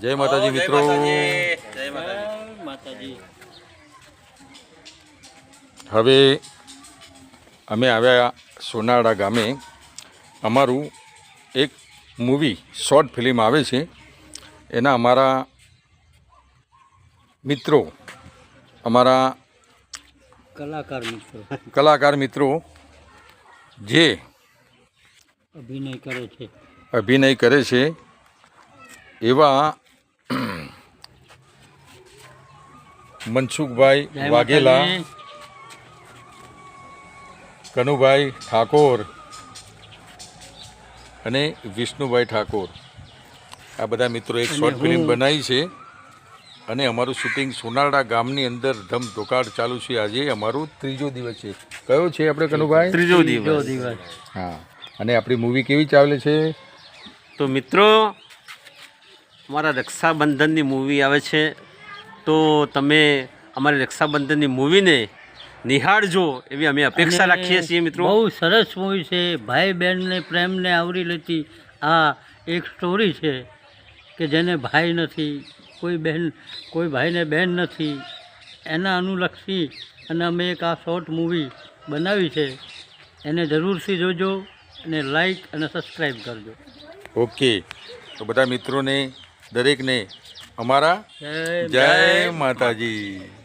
જય માતાજી મિત્રો. જય માતાજી. હવે અમે આવ્યા સોનાડા ગામે. અમારું એક મૂવી શોર્ટ ફિલ્મ આવે છે, એના અમારા મિત્રો, અમારા કલાકાર મિત્રો જે અભિનય કરે છે એવા મનસુખભાઈ વાઘેલા, કનુભાઈ ઠાકોર અને વિષ્ણુભાઈ ઠાકોર, આ બધા મિત્રો એક શોર્ટ ફિલ્મ બનાવી છે અને અમારું શૂટિંગ સોનાડા ગામની અંદર ધમધોકાટ ચાલુ છે. આજે અમારું ત્રીજો દિવસ છે. કયો છે આપણે કનુભાઈ? ત્રીજો દિવસ. હા. અને આપણી મૂવી કેવી ચાલે છે? તો મિત્રો, અમારા રક્ષાબંધનની મૂવી આવે છે, તો તમે અમારી રક્ષાબંધનની મૂવીને નિહાળજો એવી અમે અપેક્ષા રાખીએ છીએ મિત્રો. બહુ સરસ મૂવી છે. ભાઈ બહેનને પ્રેમને આવરી લેતી આ એક સ્ટોરી છે કે જેને ભાઈ નથી, કોઈ ભાઈને બહેન નથી, એના અનુલક્ષી અને અમે એક આ શોર્ટ મૂવી બનાવી છે. એને જરૂરથી જોજો અને લાઈક અને સબસ્ક્રાઈબ કરજો. ઓકે. તો બધા મિત્રોને દરેકને અમારા જય માતાજી.